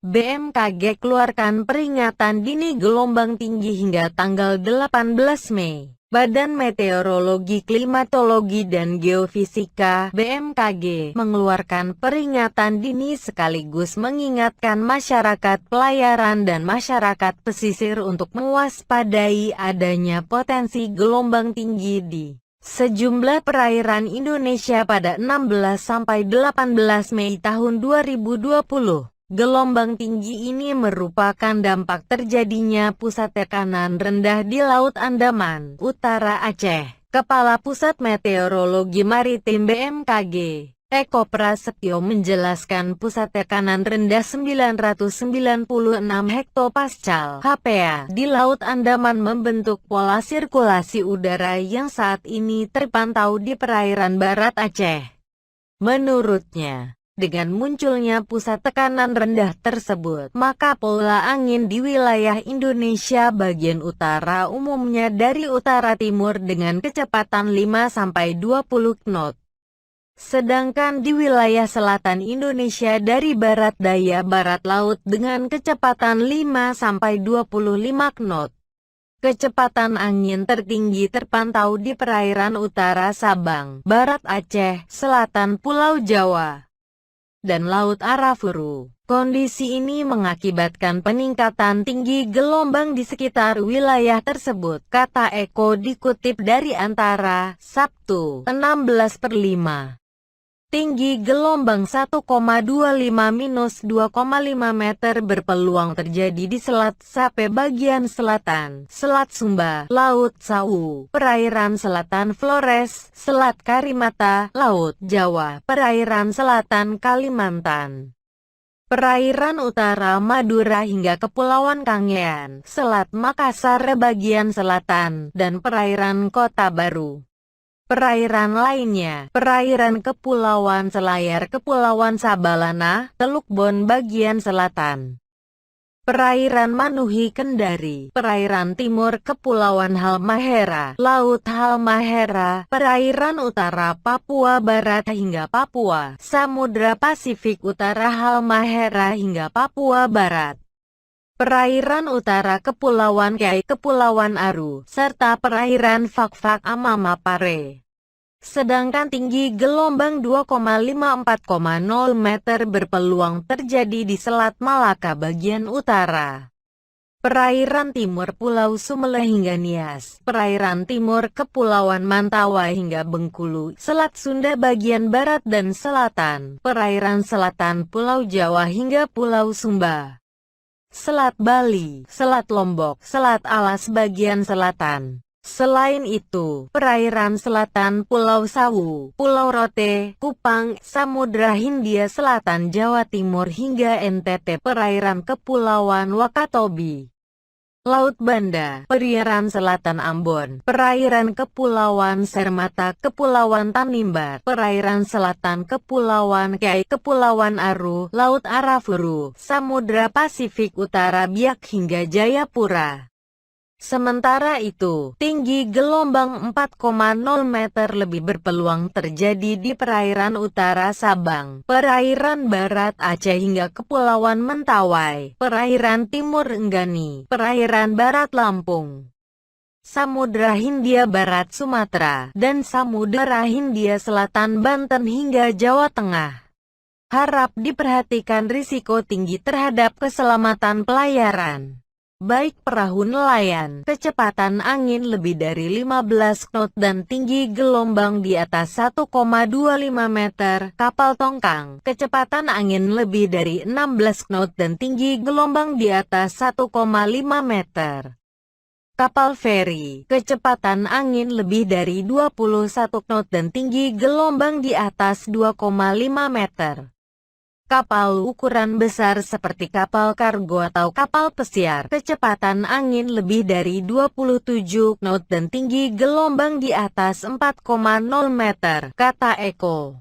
BMKG keluarkan peringatan dini gelombang tinggi hingga tanggal 18 Mei. Badan Meteorologi, Klimatologi, dan Geofisika (BMKG) mengeluarkan peringatan dini sekaligus mengingatkan masyarakat pelayaran dan masyarakat pesisir untuk mewaspadai adanya potensi gelombang tinggi di sejumlah perairan Indonesia pada 16–18 Mei tahun 2020. Gelombang tinggi ini merupakan dampak terjadinya pusat tekanan rendah di Laut Andaman, Utara Aceh. Kepala Pusat Meteorologi Maritim BMKG, Eko Prasetyo menjelaskan pusat tekanan rendah 996 hektopascal (HPA) di Laut Andaman membentuk pola sirkulasi udara yang saat ini terpantau di perairan barat Aceh. Menurutnya, dengan munculnya pusat tekanan rendah tersebut, maka pola angin di wilayah Indonesia bagian utara umumnya dari utara timur dengan kecepatan 5–20 knot. Sedangkan di wilayah selatan Indonesia dari barat daya barat laut dengan kecepatan 5–25 knot. Kecepatan angin tertinggi terpantau di perairan utara Sabang, barat Aceh, selatan Pulau Jawa, dan Laut Arafuru. Kondisi ini mengakibatkan peningkatan tinggi gelombang di sekitar wilayah tersebut, kata Eko dikutip dari Antara, Sabtu, 16/5. Tinggi gelombang 1,25–2,5 meter berpeluang terjadi di Selat Sape bagian selatan, Selat Sumba, Laut Sawu, perairan selatan Flores, Selat Karimata, Laut Jawa, perairan selatan Kalimantan, perairan utara Madura hingga Kepulauan Kangean, Selat Makassar bagian selatan, dan perairan Kota Baru. Perairan lainnya, perairan Kepulauan Selayar, Kepulauan Sabalana, Teluk Bon bagian selatan, perairan Manuhi Kendari, perairan timur Kepulauan Halmahera, Laut Halmahera, perairan utara Papua Barat hingga Papua, Samudra Pasifik Utara Halmahera hingga Papua Barat, perairan utara Kepulauan Kiai, Kepulauan Aru, serta perairan Fak-Fak Amama Pare. Sedangkan tinggi gelombang 2,54,0 meter berpeluang terjadi di Selat Malaka bagian utara, perairan timur Pulau Sumele hingga Nias, perairan timur Kepulauan Mentawai hingga Bengkulu, Selat Sunda bagian barat dan selatan, perairan selatan Pulau Jawa hingga Pulau Sumba, Selat Bali, Selat Lombok, Selat Alas bagian selatan. Selain itu, perairan selatan Pulau Sawu, Pulau Rote, Kupang, Samudra Hindia Selatan Jawa Timur hingga NTT, perairan Kepulauan Wakatobi, Laut Banda, perairan selatan Ambon, perairan Kepulauan Sermata, Kepulauan Tanimbar, perairan selatan Kepulauan Kiai, Kepulauan Aru, Laut Arafuru, Samudra Pasifik Utara Biak hingga Jayapura. Sementara itu, tinggi gelombang 4,0 meter lebih berpeluang terjadi di perairan utara Sabang, perairan barat Aceh hingga Kepulauan Mentawai, perairan timur Enggani, perairan barat Lampung, Samudra Hindia Barat Sumatera, dan Samudra Hindia Selatan Banten hingga Jawa Tengah. Harap diperhatikan risiko tinggi terhadap keselamatan pelayaran, baik perahu nelayan, kecepatan angin lebih dari 15 knot dan tinggi gelombang di atas 1,25 meter, kapal tongkang, kecepatan angin lebih dari 16 knot dan tinggi gelombang di atas 1,5 meter. Kapal feri, kecepatan angin lebih dari 21 knot dan tinggi gelombang di atas 2,5 meter. Kapal ukuran besar seperti kapal kargo atau kapal pesiar, kecepatan angin lebih dari 27 knot dan tinggi gelombang di atas 4,0 meter, kata Eko.